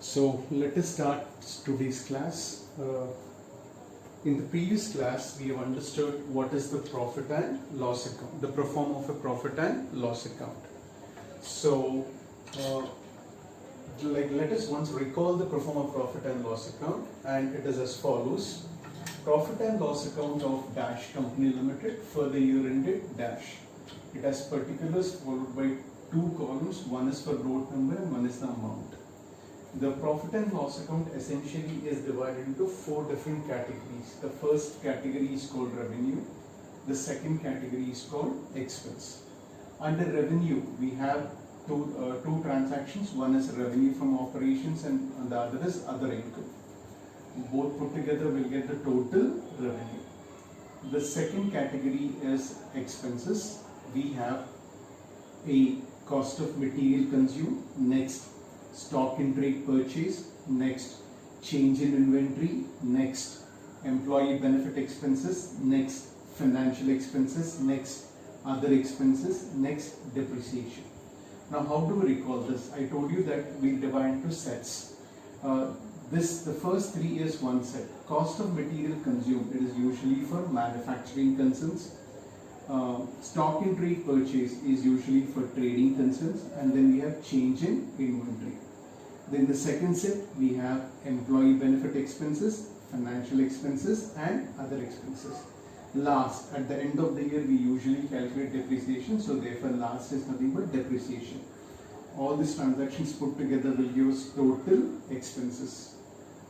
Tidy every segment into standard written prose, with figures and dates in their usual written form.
So let us start today's class. In the previous class, we have understood what is the profit and loss account, the pro forma of a profit and loss account. So, let us once recall the pro forma profit and loss account, and it is as follows: profit and loss account of Dash Company Limited for the year ended Dash. It has particulars followed by two columns. One is for note number and one is the amount. The profit and loss account essentially is divided into four different categories. The first category is called revenue. The second category is called expense. Under revenue, we have two transactions. One is revenue from operations and the other is other income. Both put together will get the total revenue. The second category is expenses. We have a cost of material consumed, next stock in trade purchase, next change in inventory, next employee benefit expenses, next financial expenses, next other expenses, next depreciation. Now how do we recall this? I told you that we'll divide into sets. The first three is one set. Cost of material consumed, it is usually for manufacturing concerns. Stock in trade purchase is usually for trading concerns, and then we have change in inventory. Then the second set we have employee benefit expenses, financial expenses and other expenses. Last, at the end of the year we usually calculate depreciation, so therefore last is nothing but depreciation. All these transactions put together will give us total expenses.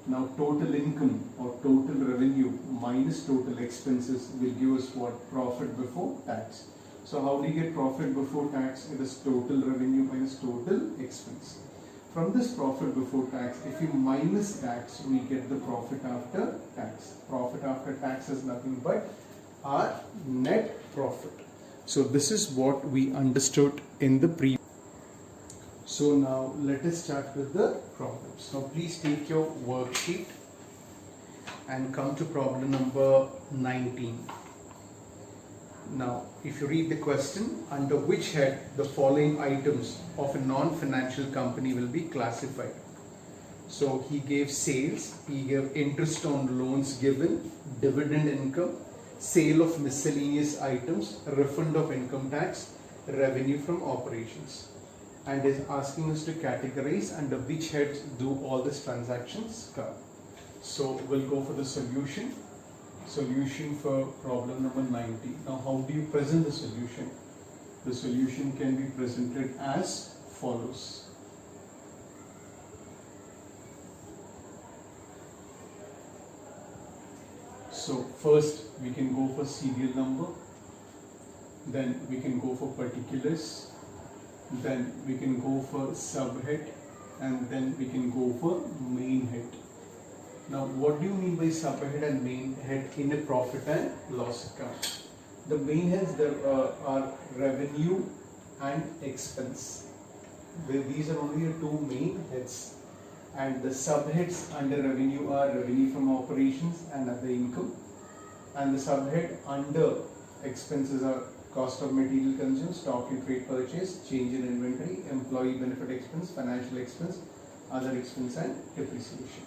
Now total income or total revenue minus total expenses will give us what? Profit before tax. So how do you get profit before tax? It is total revenue minus total expense. From this profit before tax, if you minus tax, we get the profit after tax. Profit after tax is nothing but our net profit. So this is what we understood in the previous. So now let us start with the problems. Now please take your worksheet and come to problem number 19. Now if you read the question, under which head the following items of a non-financial company will be classified? So he gave sales, he gave interest on loans given, dividend income, sale of miscellaneous items, refund of income tax, revenue from operations, and is asking us to categorize under which heads do all these transactions come. So we'll go for the solution for problem number 90. Now how do you present the solution? The solution can be presented as follows. So first we can go for serial number, then we can go for particulars, then we can go for subhead, and then we can go for main head. Now what do you mean by subhead and main head in a profit and loss account? The main heads there are revenue and expense. These are only the two main heads, and the subheads under revenue are revenue from operations and other income, and the subhead under expenses are cost of material consumed, stock in trade purchase, change in inventory, employee benefit expense, financial expense, other expense and depreciation.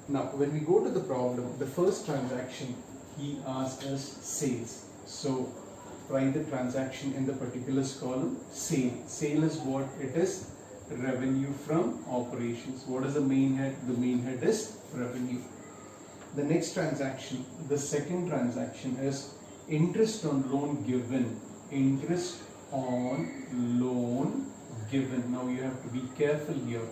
Now when we go to the problem, the first transaction he asked us sales. So write the transaction in the particulars column. Sale is what? It is revenue from operations. What is the main head? The main head is revenue. The next transaction, the second transaction, is interest on loan given. Interest on loan given. Now you have to be careful here.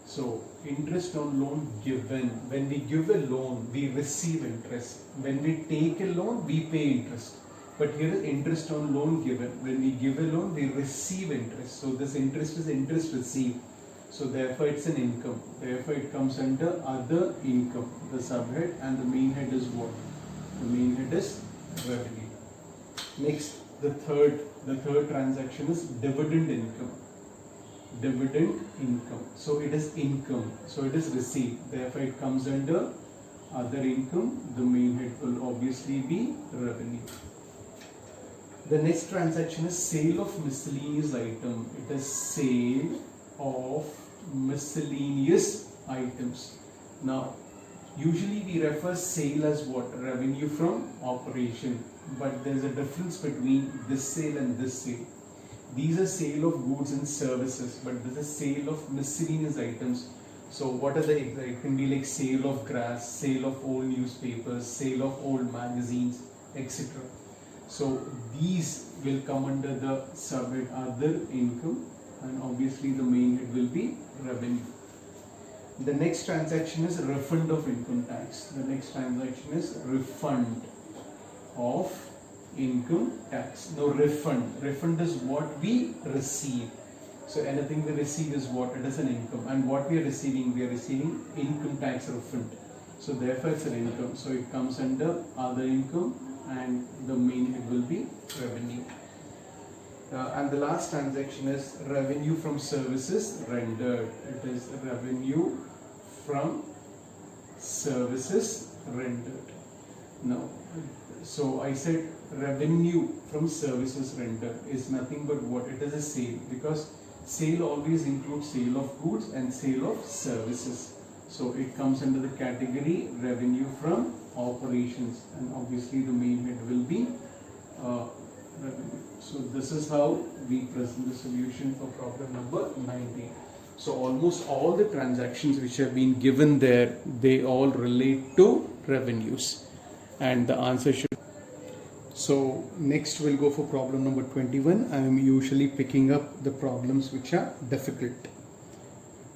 So interest on loan given. When we give a loan, we receive interest. When we take a loan, we pay interest. But here is interest on loan given. When we give a loan, we receive interest. So this interest is interest received. So therefore it's an income. Therefore it comes under other income, the subhead, and the main head is what? The main head is revenue. Next, the third transaction is dividend income. Dividend income. So it is income. So it is received. Therefore it comes under other income. The main head will obviously be revenue. The next transaction is sale of miscellaneous item. It is sale of miscellaneous miscellaneous items. Now, usually we refer sale as what? Revenue from operation. But there is a difference between this sale and this sale. These are sale of goods and services, but this is sale of miscellaneous items. So what are the, it can be like sale of grass, sale of old newspapers, sale of old magazines, etc. So these will come under the subhead other income, and obviously the main head will be revenue. The next transaction is refund of income tax. The next transaction is refund of income tax. Now refund is what we receive. So anything we receive is what? It is an income. And what we are receiving income tax refund. So therefore it's an income. So it comes under other income, and the main head will be revenue. And the last transaction is revenue from services rendered. It is revenue from services rendered. Now, so I said revenue from services rendered is nothing but what? It is a sale, because sale always includes sale of goods and sale of services. So it comes under the category revenue from operations, and obviously the main head will be revenue. So this is how we present the solution for problem number 19. So almost all the transactions which have been given there, they all relate to revenues, and the answer should. So next we'll go for problem number 21. I am usually picking up the problems which are difficult.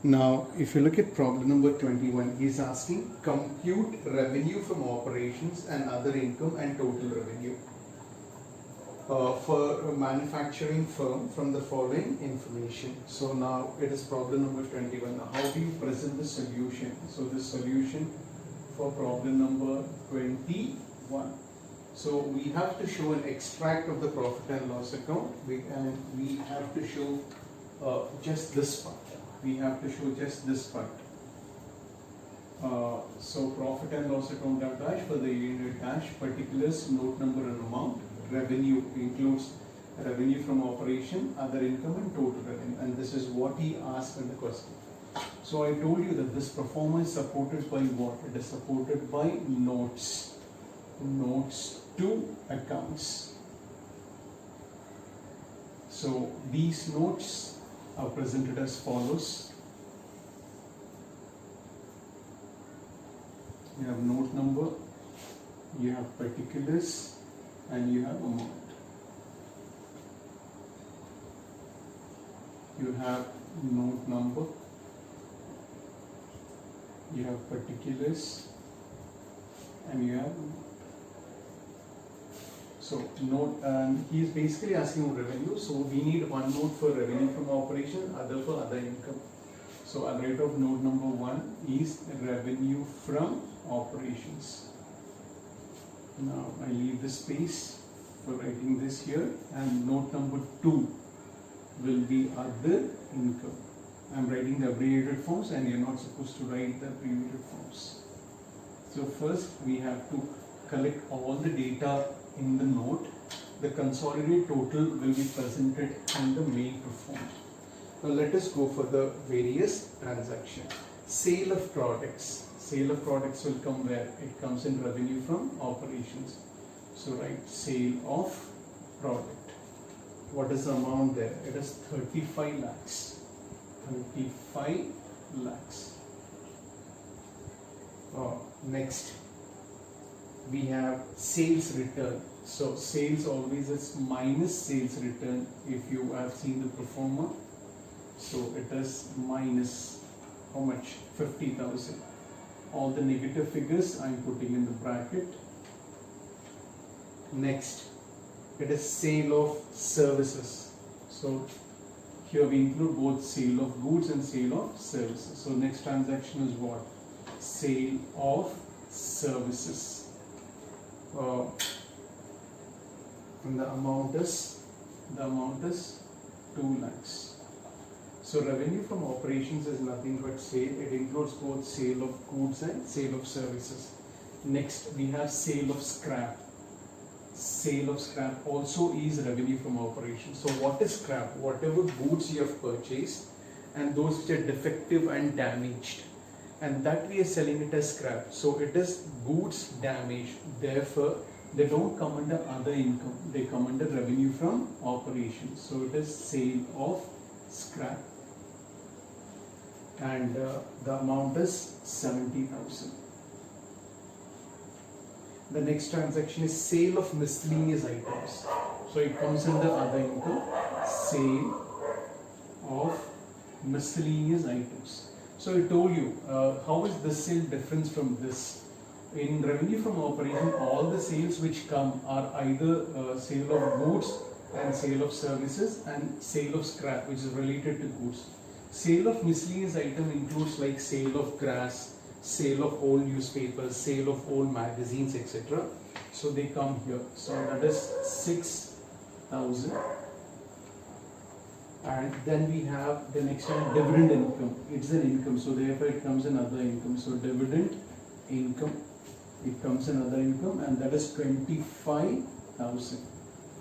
Now if you look at problem number 21, he is asking compute revenue from operations and other income and total revenue for a manufacturing firm from the following information. So now it is problem number 21. Now how do you present the solution? So the solution for problem number 21. So we have to show an extract of the profit and loss account, and we have to show just this part. We have to show just this part. So profit and loss account dash for the unit dash, particulars, note number and amount. Revenue includes revenue from operation, other income and total revenue, and this is what he asked in the question. So I told you that this performance is supported by what? It is supported by notes to accounts. So these notes are presented as follows. You have note number, you have particulars, and you have amount. You have note number, you have particulars, and you have amount. So note, and he is basically asking about revenue. So we need one note for revenue from operation, other for other income. So I'll write off note number 1 is revenue from operations. Now I leave the space for writing this here, and note number 2 will be other income. I'm writing the abbreviated forms, and you're not supposed to write the abbreviated forms. So first we have to collect all the data in the note. The consolidated total will be presented in the main performed. Now let us go for the various transactions. Sale of products. Sale of products will come where? It comes in revenue from operations. So write sale of product. What is the amount there? It is 35 lakhs. 35 lakhs. Next, we have sales return. So sales always is minus sales return. If you have seen the performer, so it is minus how much? 50,000. All the negative figures I am putting in the bracket. Next, it is sale of services. So here we include both sale of goods and sale of services. So next transaction is what? Sale of services. And the amount is 2 lakhs. So revenue from operations is nothing but sale. It includes both sale of goods and sale of services. Next we have sale of scrap. Sale of scrap also is revenue from operations. So what is scrap? Whatever goods you have purchased and those which are defective and damaged, and that we are selling it as scrap. So it is goods damaged, therefore they don't come under other income, they come under revenue from operations. So it is sale of scrap, and the amount is 70,000. The next transaction is sale of miscellaneous items. So it comes under other income, sale of miscellaneous items. So I told you, how is this sale different from this? In revenue from operation, all the sales which come are either sale of goods and sale of services and sale of scrap, which is related to goods. Sale of miscellaneous item includes like sale of grass, sale of old newspapers, sale of old magazines, etc. So they come here. So that is 6,000. And then we have the next one, dividend income. It's an income, so therefore it comes in other income. So dividend income, it comes in other income, and that is 25,000.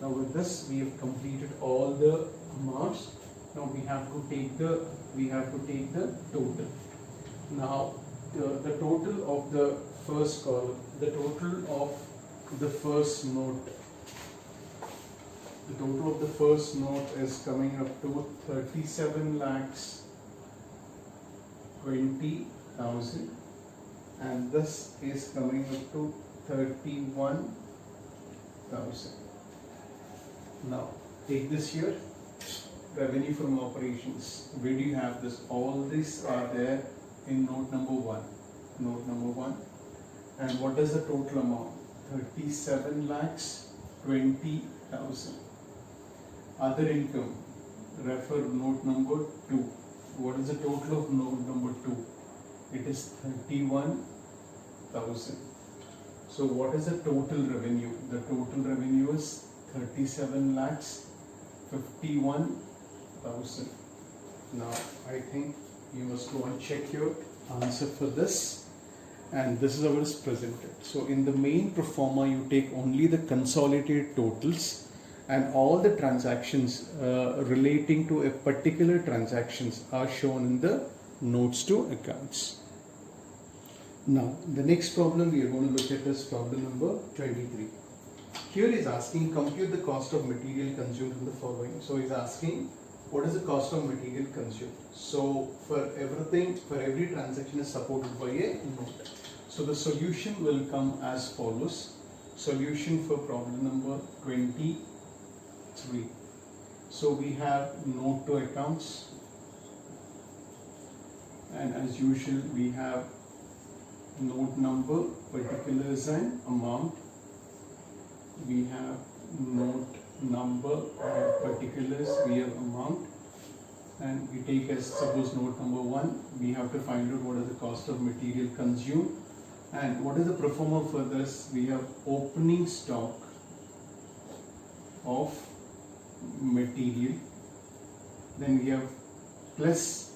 Now with this we have completed all the amounts. Now we have to take the total. Now the total of the first column, the total of the first note. The total of the first note is coming up to 37,20,000, and this is coming up to 31,000. Now take this here, revenue from operations. Where do you have this? All these are there in note number 1. Note number 1. And what is the total amount? 37,20,000. Other income, refer note number 2. What is the total of note number 2? It is 31,000. So what is the total revenue? The total revenue is 37,51,000. Now I think you must go and check your answer for this, and this is how it is presented. So in the main pro forma you take only the consolidated totals, and all the transactions relating to a particular transactions are shown in the notes to accounts. Now the next problem we are going to look at is problem number 23. Here is asking compute the cost of material consumed in the following. So he's asking what is the cost of material consumed. So for everything, for every transaction is supported by a note. So the solution will come as follows. Solution for problem number 23. So we have note to accounts, and as usual we have note number, particulars and amount. We have note number, particulars, we have amount, and we take as suppose note number 1, we have to find out what is the cost of material consumed, and what is the pro forma for this? We have opening stock of material, then we have plus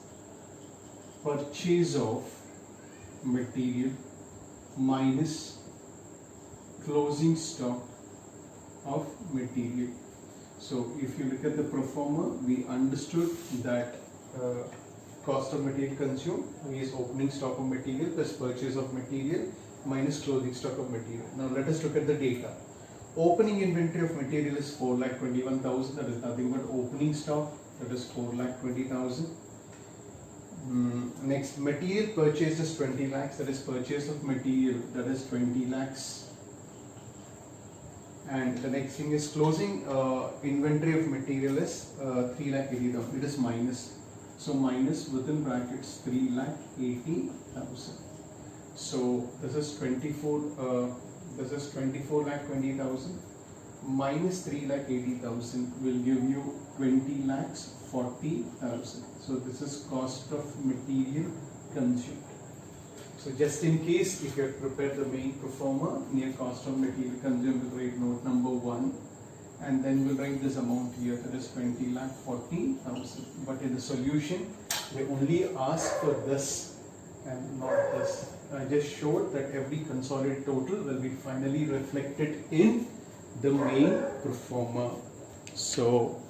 purchase of material minus closing stock of material. So if you look at the pro forma, we understood that cost of material consumed is opening stock of material plus purchase of material minus closing stock of material. Now let us look at the data. Opening inventory of material is 4,21,000, that is nothing but opening stock, that is 4,20,000. Next, material purchased is 20 lakhs, that is purchase of material, that is 20 lakhs. And the next thing is closing inventory of material is 3,80,000, it is minus. So minus within brackets 3,80,000. So this is 24,20,000 minus 3,80,000 will give you 20,40,000. So this is cost of material consumed. So just in case if you have prepared the main pro forma, near cost of material consumed, we'll write note number 1, and then we'll write this amount here, that is 20,40,000. But in the solution, they only ask for this and not this. I just showed that every consolidated total will be finally reflected in the main pro forma. So